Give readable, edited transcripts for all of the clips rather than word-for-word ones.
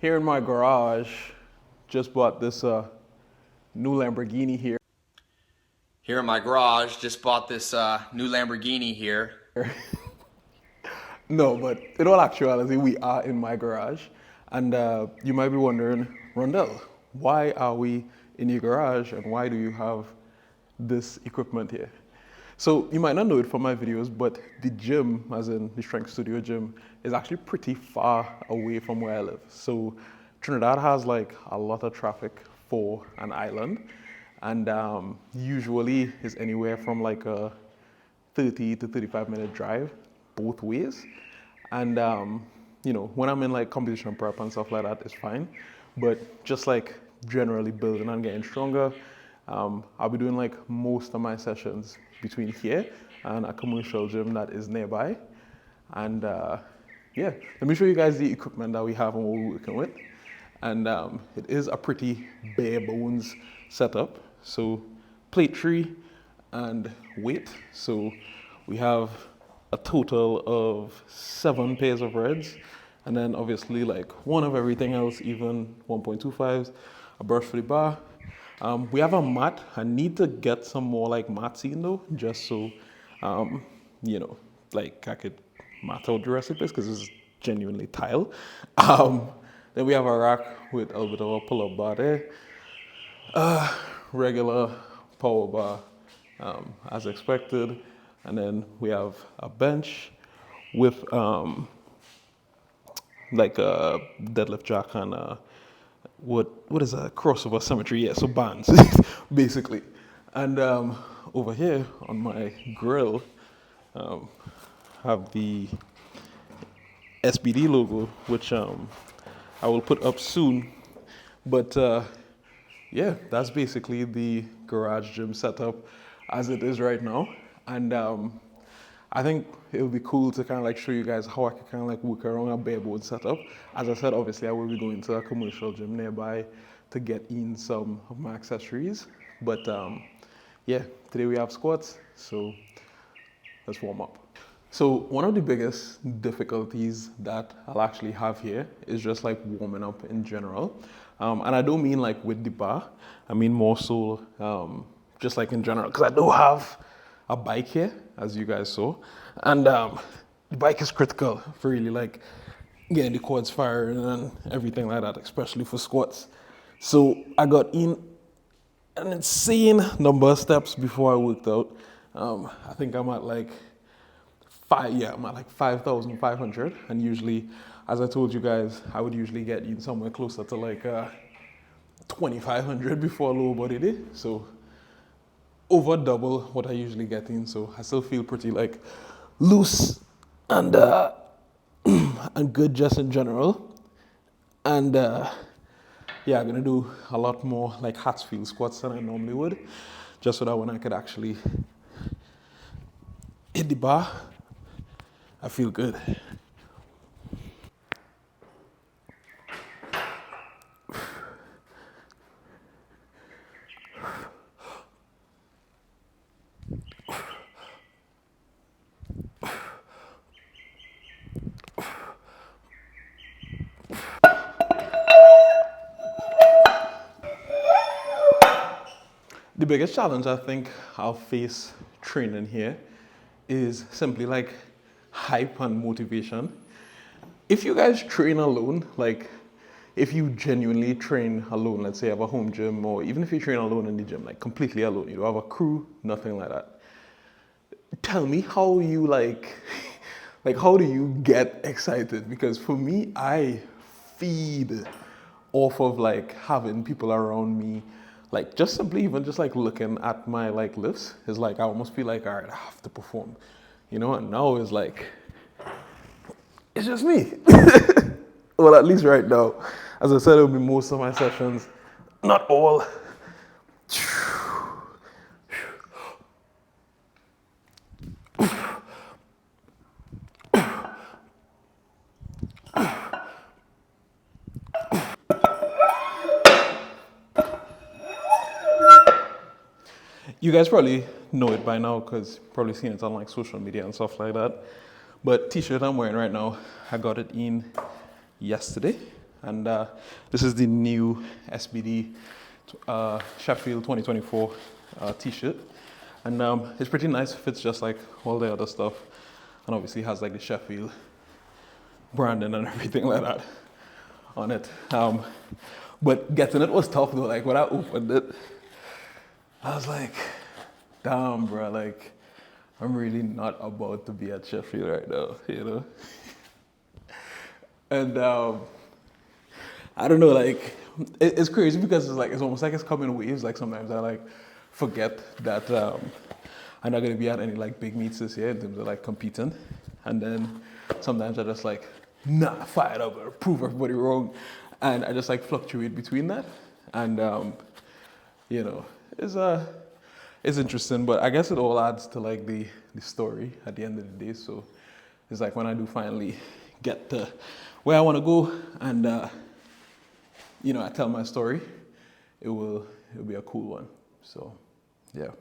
Here in my garage, just bought this new Lamborghini here. Here in my garage, just bought this new Lamborghini here. No, but in all actuality, we are in my garage. And you might be wondering, Rondell, why are we in your garage and why do you have this equipment here? So you might not know it from my videos, but the gym, as in the strength studio gym, is actually pretty far away from where I live. So Trinidad has like a lot of traffic for an island, and usually is anywhere from like a 30 to 35-minute drive both ways. And when I'm in like competition prep and stuff like that, it's fine. But just like generally building and getting stronger, I'll be doing like most of my sessions between here and a commercial gym that is nearby. And yeah, let me show you guys the equipment that we have and what we're working with. And it is a pretty bare bones setup. So plate tree and weight. So we have a total of 7 pairs of reds, and then obviously like one of everything else, even 1.25s, a brush for the bar. We have a mat. I need to get some more like mats in though, just so like I could mat out the recipes because it's genuinely tile. Then we have a rack with a bit of a pull-up bar there, regular power bar as expected, and then we have a bench with like a deadlift jack and what is a crossover symmetry? Yeah, so bands basically. And over here on my grill, have the SBD logo, which I will put up soon. But yeah, that's basically the garage gym setup as it is right now. And I think it would be cool to kind of like show you guys how I can kind of like work around a bare board setup. As I said, obviously I will be going to a commercial gym nearby to get in some of my accessories. But yeah, today we have squats, so let's warm up. So one of the biggest difficulties that I'll actually have here is just like warming up in general. And I don't mean like with the bar, I mean more so just like in general, because I do have a bike here, as you guys saw. And the bike is critical for really like getting the quads firing and everything like that, especially for squats. So I got in an insane number of steps before I worked out. I think I'm at like I'm at like 5,500, and usually, as I told you guys, I would usually get in somewhere closer to like 2,500 before lower body day. So over double what I usually get in. So I still feel pretty like loose and and good just in general. And yeah, I'm gonna do a lot more like Hartsfield squats than I normally would, just so that when I could actually hit the bar, I feel good. The biggest challenge I think I'll face training here is simply like hype and motivation. If you guys train alone, like if you genuinely train alone, let's say you have a home gym, or even if you train alone in the gym, like completely alone, you don't have a crew, nothing like that. Tell me how you like how do you get excited? Because for me, I feed off of like having people around me, like just simply even just like looking at my like lifts is like I almost feel like all right, I have to perform, and now it's like it's just me. Well, at least right now. As I said, it'll be most of my sessions, not all. You guys probably know it by now because probably seen it on like social media and stuff like that. But t-shirt I'm wearing right now, I got it in yesterday. and this is the new SBD Sheffield 2024 T-shirt, and it's pretty nice. Fits just like all the other stuff, and obviously has like the Sheffield branding and everything like that on it. But getting it was tough though. Like when I opened it, I was like, damn, bro, like I'm really not about to be at Sheffield right now, you know? And I don't know, like it's crazy because it's like it's almost like it's coming in waves. Like sometimes I like forget that I'm not gonna be at any like big meets this year in terms of like competing, and then sometimes I just like nah fired up or prove everybody wrong, and I just like fluctuate between that, and you know it's it's interesting, but I guess it all adds to like the story at the end of the day. So it's like when I do finally get to where I want to go, and you know I tell my story, it'll be a cool one. So yeah.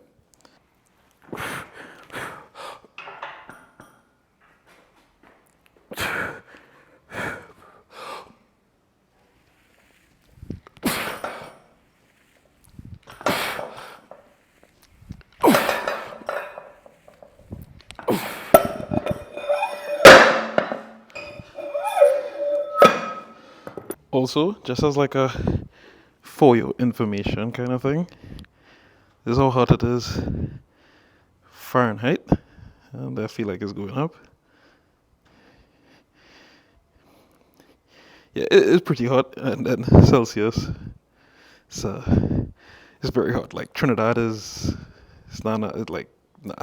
Also, just as like a for your information kind of thing, this is how hot it is Fahrenheit, and I feel like it's going up. Yeah, it's pretty hot, and then Celsius, so it's very hot. Like Trinidad is, it's not, it's like nah.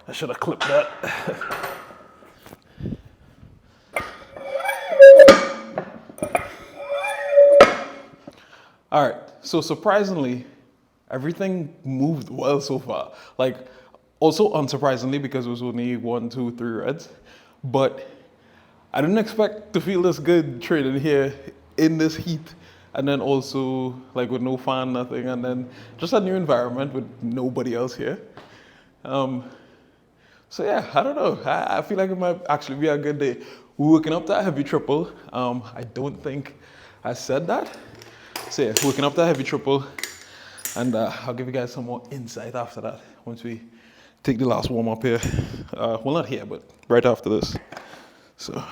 I should have clipped that. All right, so surprisingly, everything moved well so far. Like, also unsurprisingly because it was only 1, 2, 3 reds, but I didn't expect to feel this good training here in this heat, and then also like with no fan, nothing, and then just a new environment with nobody else here. Um, so yeah, I don't know. I feel like it might actually be a good day. We're working up that heavy triple. I don't think I said that. So yeah, working up that heavy triple, and I'll give you guys some more insight after that once we take the last warm up here. Well, not here, but right after this. So.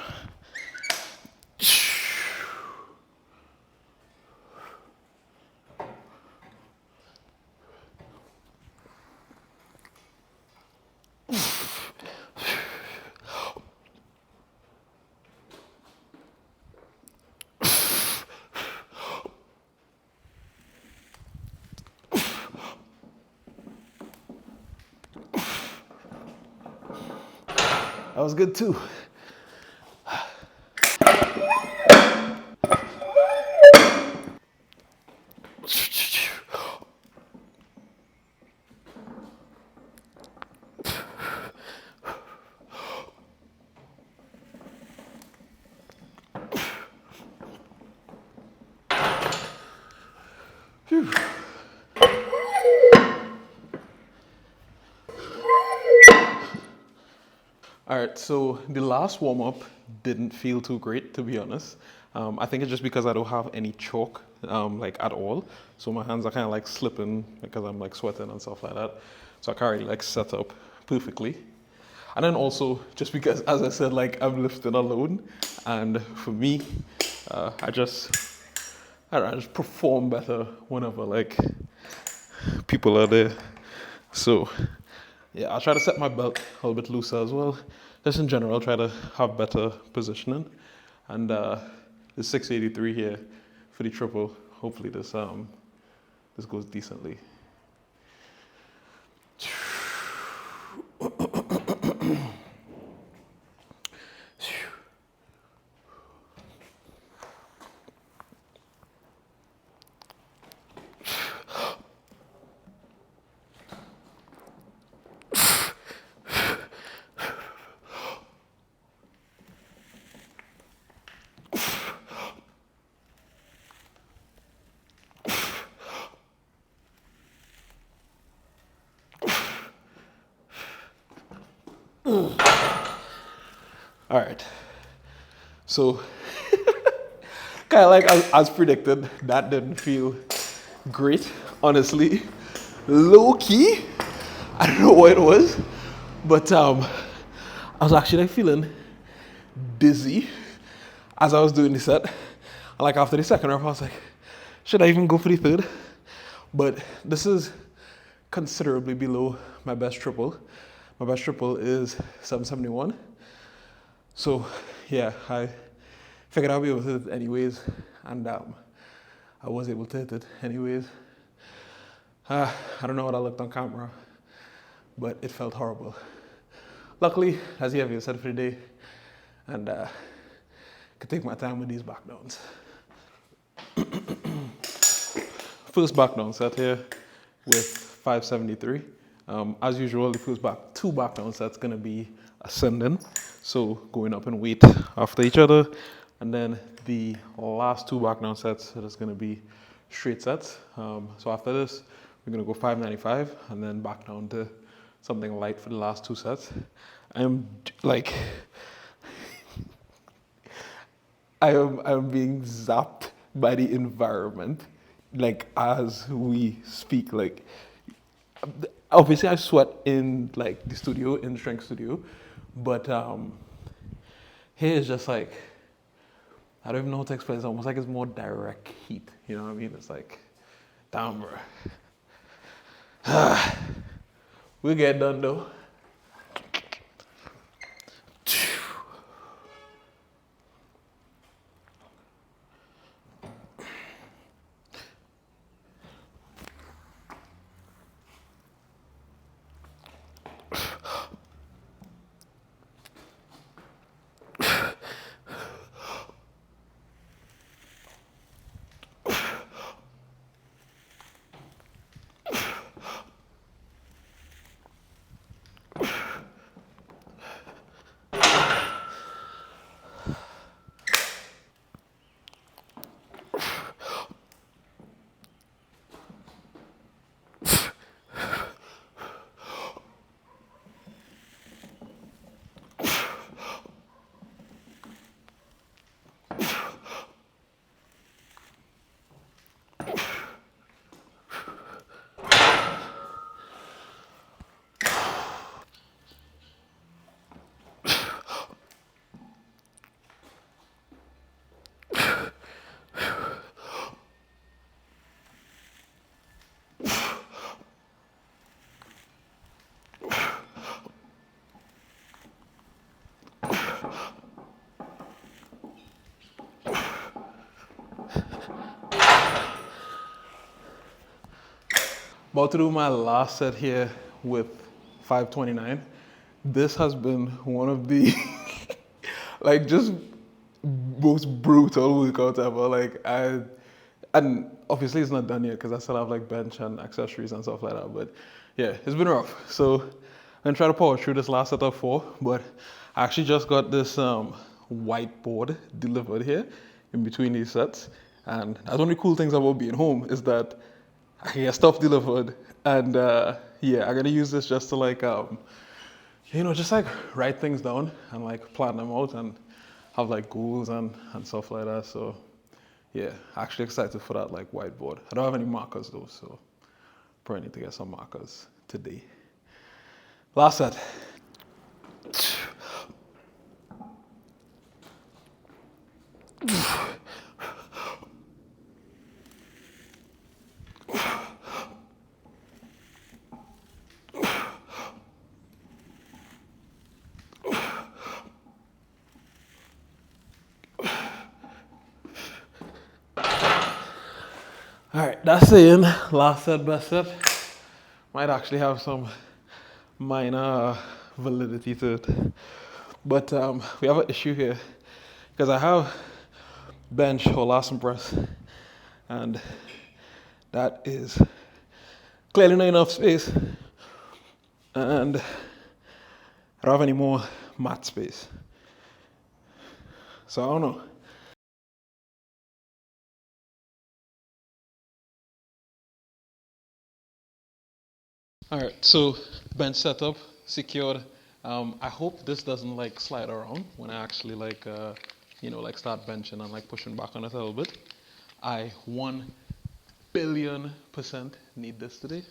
That was good too. Phew. All right, so the last warm up didn't feel too great, to be honest. I think it's just because I don't have any chalk, like at all. So my hands are kind of like slipping because I'm like sweating and stuff like that. So I can't really like set up perfectly. And then also just because, as I said, like I'm lifting alone, and for me, I don't know, I just perform better whenever like people are there. So yeah, I'll try to set my belt a little bit looser as well. Just in general, try to have better positioning. And the 683 here for the triple. Hopefully this goes decently. All right. So, kind of like as predicted, that didn't feel great, honestly. Low key, I don't know what it was, but I was actually like feeling dizzy as I was doing the set. And like after the second round, I was like, should I even go for the third? But this is considerably below my best triple. My best triple is 771. So yeah, I figured I'd be able to hit it anyways, and I was able to hit it anyways. I don't know what I looked on camera, but it felt horrible. Luckily, as you have said for the day, and could take my time with these back downs. First back down set here with 573. As usual, the first two back down sets gonna be ascending, so going up in weight after each other, and then the last two back down sets is gonna be straight sets. So after this, we're gonna go 595 and then back down to something light for the last two sets. I'm like, I'm being zapped by the environment, like as we speak. Like, obviously I sweat in like the studio, in the strength studio, but here is just like, I don't even know how to explain. It's almost like it's more direct heat. You know what I mean? It's like, damn, bro. We'll get done though. About to do my last set here with 529. This has been one of the like just most brutal workouts ever. And obviously it's not done yet because I still have like bench and accessories and stuff like that. But yeah, it's been rough. So I'm gonna try to power through this last set of 4. But I actually just got this whiteboard delivered here in between these sets. And that's one of the cool things about being home is that I can get stuff delivered, and yeah, I'm gonna use this just to like, just like write things down and like plan them out and have like goals and stuff like that. So yeah, actually excited for that like whiteboard. I don't have any markers though, so probably need to get some markers today. Last set. All right, that's the end. Last set, best set. Might actually have some minor validity to it. But we have an issue here because I have bench or last and press, and that is clearly not enough space, and I don't have any more mat space. So I don't know. All right, so bench setup secured I hope this doesn't like slide around when I actually like, like start benching and like pushing back on it a little bit. I 1 billion% need this today.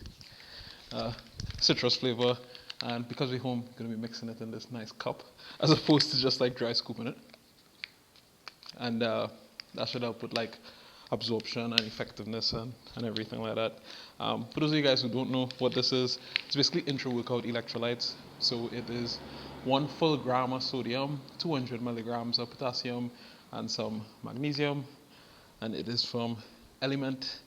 Citrus flavor, and because we're home, gonna be mixing it in this nice cup as opposed to just like dry scooping it. And that should help with like absorption and effectiveness and everything like that. For those of you guys who don't know what this is, it's basically intra-workout electrolytes. So it is 1 full gram of sodium, 200 milligrams of potassium, and some magnesium. And it is from Element.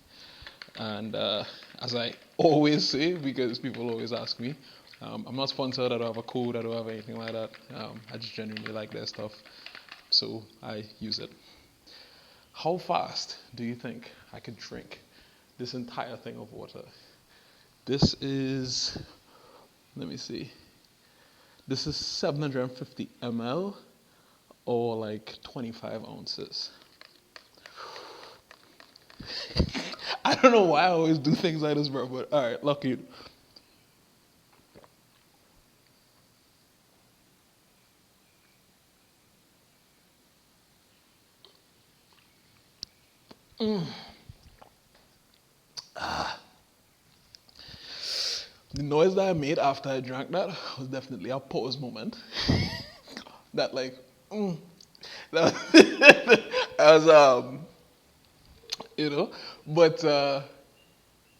And as I always say, because people always ask me, I'm not sponsored, I don't have a code, I don't have anything like that. I just genuinely like their stuff, so I use it. How fast do you think I could drink this entire thing of water? This is, let me see, this is 750 ml or like 25 ounces. I don't know why I always do things like this, bro, but alright, lucky. The noise that I made after I drank that was definitely a pause moment. That like, that was, but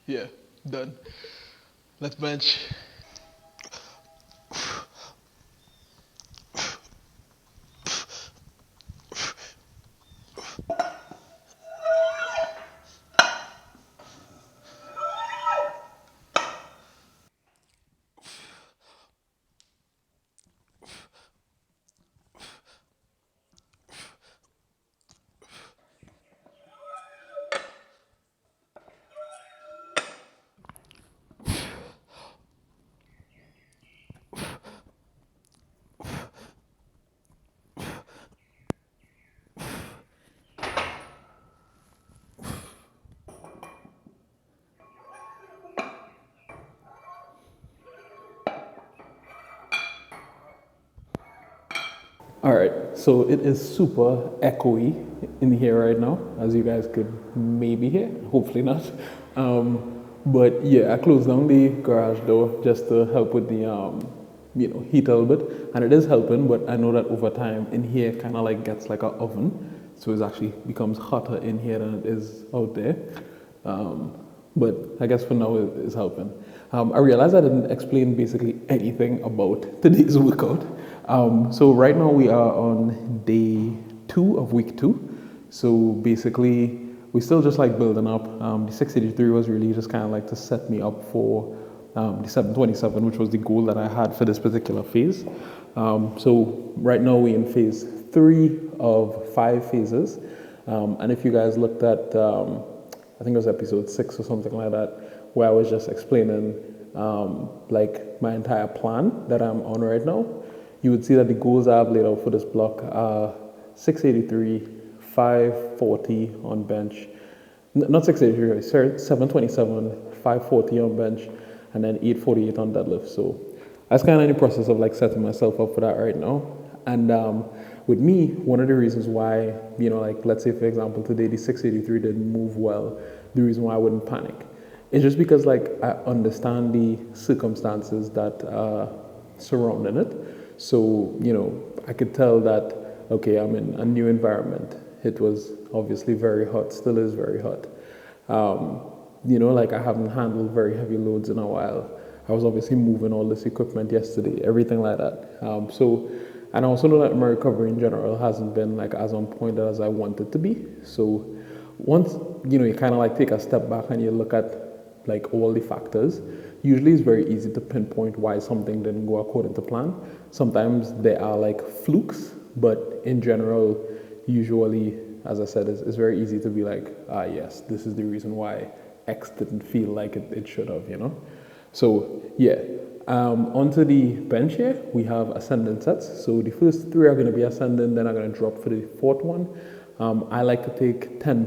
yeah, done. Let's bench. All right, so it is super echoey in here right now, as you guys could maybe hear, hopefully not. But yeah, I closed down the garage door just to help with the, heat a little bit, and it is helping, but I know that over time in here kind of like gets like an oven, so it actually becomes hotter in here than it is out there. But I guess for now it is helping. I realized I didn't explain basically anything about today's workout. So right now we are on day 2 of week 2. So basically we still just like building up. The 683 was really just kind of like to set me up for the 727, which was the goal that I had for this particular phase. So right now we're in phase 3 of 5 phases. And if you guys looked at I think it was episode 6 or something like that, where I was just explaining like my entire plan that I'm on right now. You would see that the goals I've laid out for this block are 683, 540 on bench, not 683, sorry, 727, 540 on bench, and then 848 on deadlift. So that's kind of in the process of like setting myself up for that right now. And with me, one of the reasons why, like let's say for example today the 683 didn't move well, the reason why I wouldn't panic is just because like I understand the circumstances that are surrounding it. So, I could tell that, okay, I'm in a new environment. It was obviously very hot, still is very hot. Like I haven't handled very heavy loads in a while. I was obviously moving all this equipment yesterday, everything like that. And I also know that my recovery in general hasn't been like as on point as I want it to be. So once, you kind of like take a step back and you look at like all the factors, usually it's very easy to pinpoint why something didn't go according to plan. Sometimes there are like flukes, but in general, usually, as I said, it's very easy to be like, yes, this is the reason why X didn't feel like it should have, So yeah, onto the bench here, we have ascending sets. So the first 3 are going to be ascending, then I'm going to drop for the 4th one. I like to take 5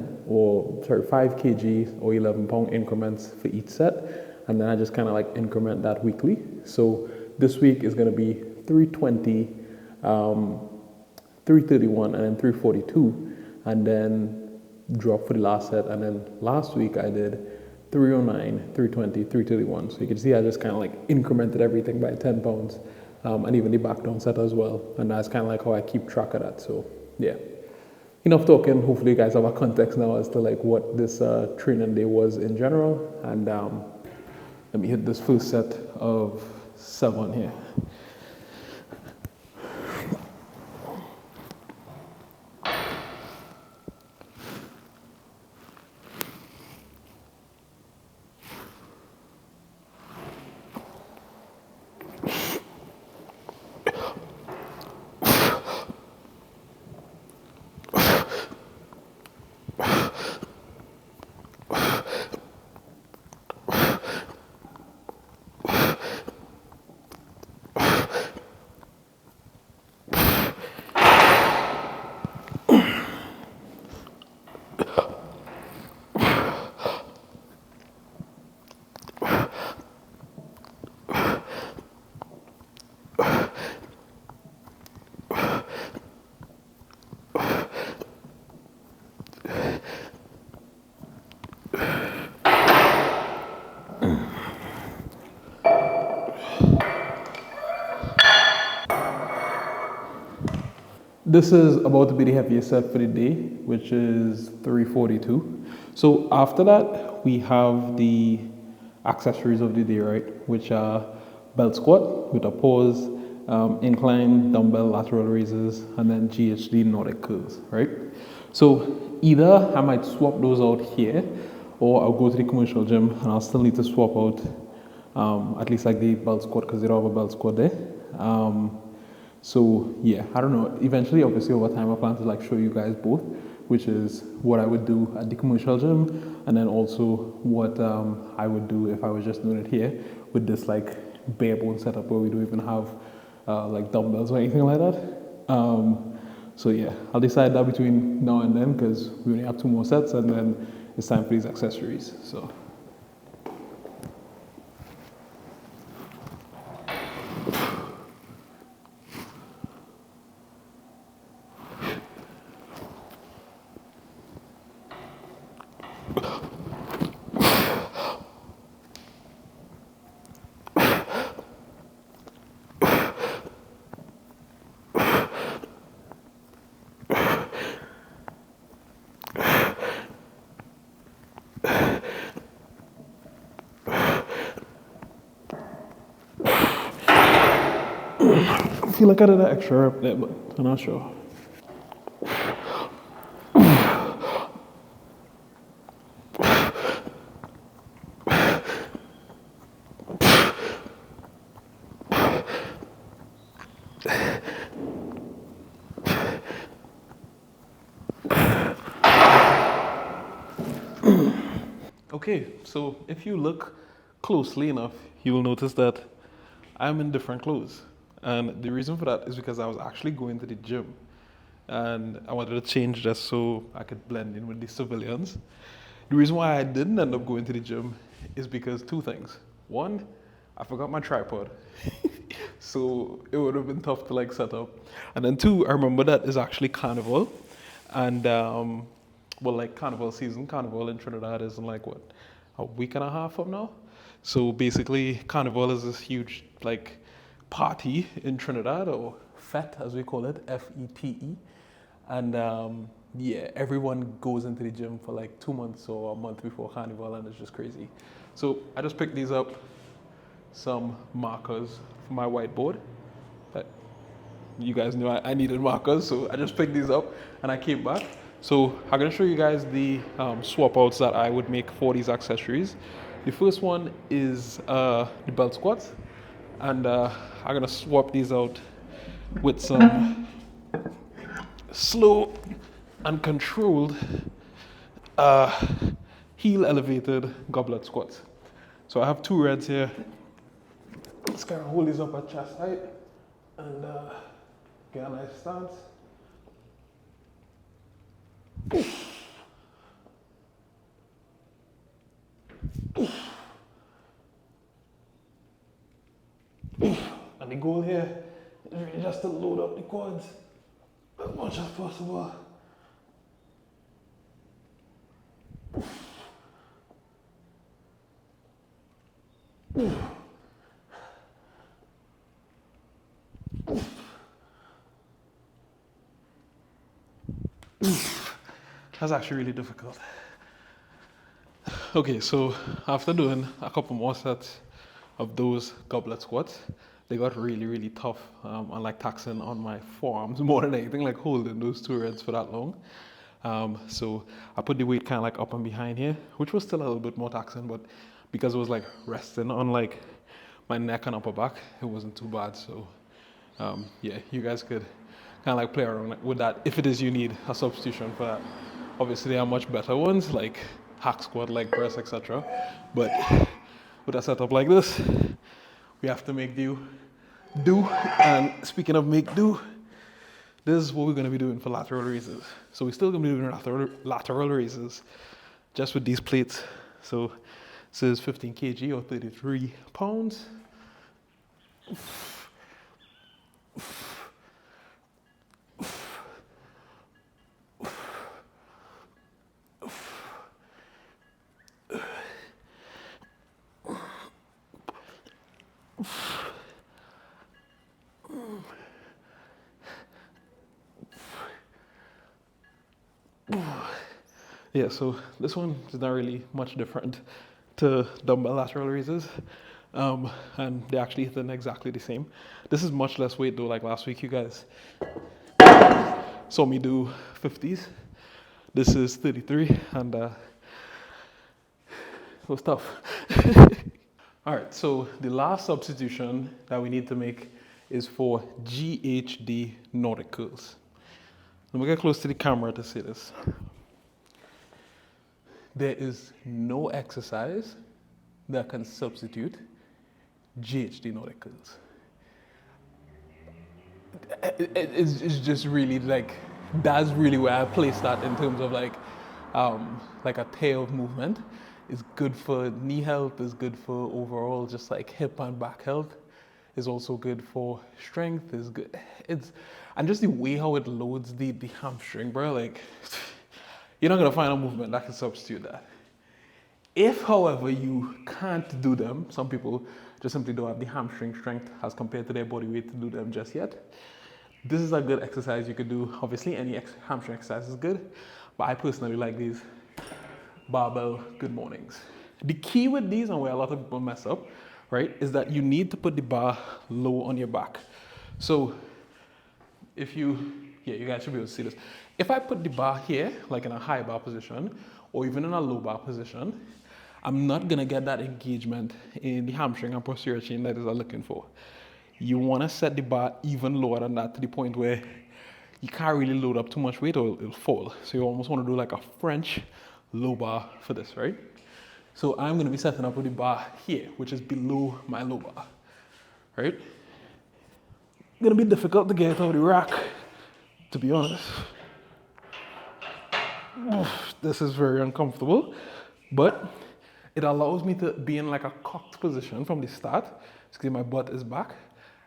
kg or 11-pound increments for each set, and then I just kind of like increment that weekly. So this week is going to be 320, 331, and then 342, and then drop for the last set. And then last week I did 309, 320, 331. So you can see I just kind of like incremented everything by 10 pounds, and even the back down set as well. And that's kind of like how I keep track of that. So yeah, enough talking. Hopefully you guys have a context now as to like what this training day was in general. And let me hit this first set of 7 here. This is about to be the heaviest set for the day, which is 342. So after that, we have the accessories of the day, right? Which are belt squat with a pause, incline, dumbbell, lateral raises, and then GHD Nordic curls, right? So either I might swap those out here, or I'll go to the commercial gym and I'll still need to swap out at least like the belt squat because they don't have a belt squat there. So yeah, I don't know. Eventually, obviously, over time, I plan to like show you guys both, which is what I would do at the commercial gym, and then also what I would do if I was just doing it here with this like bare bone setup where we don't even have like dumbbells or anything like that. So yeah, I'll decide that between now and then because we only have 2 more sets, and then it's time for these accessories. So. I feel like I did an extra rep there, but I'm not sure. Okay, so if you look closely enough, you will notice that I'm in different clothes. And the reason for that is because I was actually going to the gym and I wanted to change just so I could blend in with the civilians. The reason why I didn't end up going to the gym is because 2 things. One, I forgot my tripod. So it would have been tough to like set up. And then 2, I remember that is actually carnival. And well, like carnival season, carnival in Trinidad is in like what, a week and a half from now. So basically, carnival is this huge like party in Trinidad, or FET as we call it, FETE, and yeah, everyone goes into the gym for like 2 months or a month before carnival, and it's just crazy. So I just picked these up, some markers for my whiteboard. You guys knew I needed markers, so I just picked these up and I came back. So I'm gonna show you guys the swap outs that I would make for these accessories. The first one is the belt squats, and I'm gonna swap these out with some slow and controlled heel elevated goblet squats. So I have 2 reds here. Just kind of hold these up at chest height and get a nice stance. And the goal here is really just to load up the quads as much as possible. That's actually really difficult. Okay, so after doing a couple more sets of those goblet squats, they got really, really tough and like taxing on my forearms more than anything, like holding those two reps for that long. So I put the weight kind of like up and behind here, which was still a little bit more taxing, but because it was like resting on like my neck and upper back, it wasn't too bad. So yeah, you guys could kind of like play around with that if it is you need a substitution for that. Obviously, there are much better ones like hack squat, leg press, etc. But with a setup like this, we have to make do. And speaking of make do, this is what we're going to be doing for lateral raises. So we're still going to be doing lateral raises just with these plates. So this is 15 kg or 33 pounds. Yeah, so this one is not really much different to dumbbell lateral raises. And they actually hit them exactly the same. This is much less weight though, like last week you guys saw me do 50s. This is 33 and it was tough. All right, so the last substitution that we need to make is for GHD Nordic curls. Let me get close to the camera to see this. There is no exercise that can substitute GHD Nordic curls. It's just really like, that's really where I place that in terms of like a tail movement. It's good for knee health, it's good for overall just like hip and back health. It's also good for strength, it's good. And just the way how it loads the hamstring, bro, like, you're not gonna find a movement that can substitute that. If, however, you can't do them, some people just simply don't have the hamstring strength as compared to their body weight to do them just yet. This is a good exercise you could do. Obviously, any hamstring exercise is good, but I personally like these barbell good mornings. The key with these, and where a lot of people mess up, right, is that you need to put the bar low on your back. So if you guys should be able to see this. If I put the bar here, like in a high bar position, or even in a low bar position, I'm not gonna get that engagement in the hamstring and posterior chain that I'm looking for. You wanna set the bar even lower than that to the point where you can't really load up too much weight or it'll fall. So you almost wanna do like a French low bar for this, right? So I'm gonna be setting up with the bar here, which is below my low bar, right? Gonna be difficult to get out of the rack, to be honest. This is very uncomfortable, but it allows me to be in like a cocked position from the start, because my butt is back.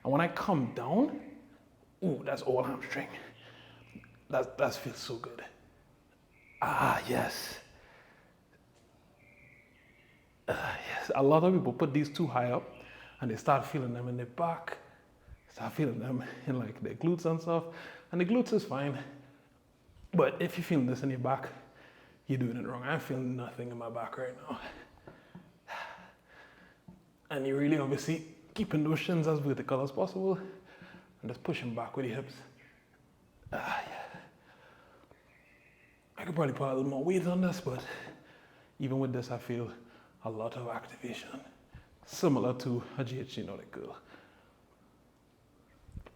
And when I come down, ooh, that's all hamstring. That feels so good. Ah, yes. Yes. A lot of people put these too high up and they start feeling them in their back, start feeling them in like their glutes and stuff. And the glutes is fine. But if you're feeling this in your back, you're doing it wrong. I'm feeling nothing in my back right now. And you're really obviously keeping those shins as vertical as possible and just pushing back with your hips. Yeah. I could probably put a little more weight on this, but even with this, I feel a lot of activation, similar to a GHD Nordic curl.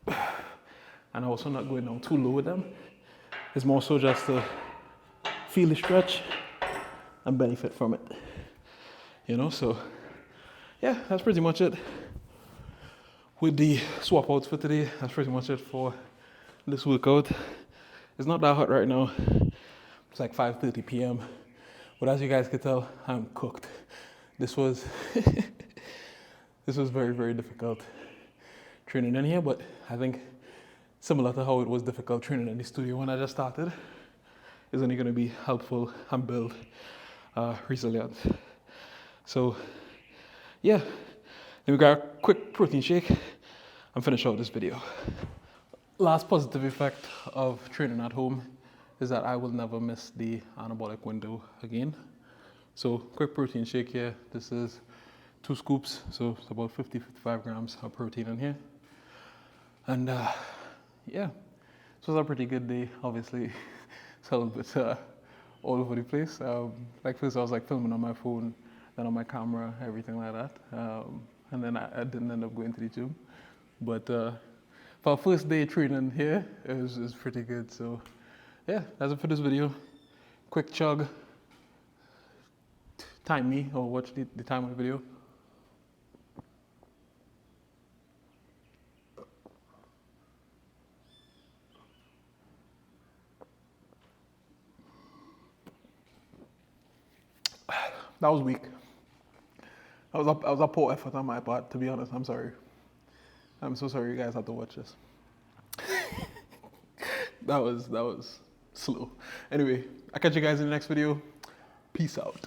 And I'm also not going down too low with them. It's more so just to feel the stretch and benefit from it. You know, so yeah, that's pretty much it. With the swap outs for today, that's pretty much it for this workout. It's not that hot right now. It's like 5:30 p.m. But as you guys can tell, I'm cooked. This was this was very, very difficult. training in here, but I think similar to how it was difficult training in the studio when I just started, is only going to be helpful and build resilience. So yeah, then we got a quick protein shake and finish out this video. Last positive effect of training at home is that I will never miss the anabolic window again. So quick protein shake here. This is 2 scoops, so it's about 50-55 grams of protein in here. And yeah, this was a pretty good day. Obviously, it's a little bit all over the place. Like first I was like filming on my phone, then on my camera, everything like that. And then I didn't end up going to the gym. But for our first day training here, it was pretty good. So yeah, that's it for this video. Quick chug. Time me or watch the time of the video. That was weak. I was a poor effort on my part, to be honest. I'm sorry. I'm so sorry you guys have to watch this. That was slow. Anyway, I'll catch you guys in the next video. Peace out.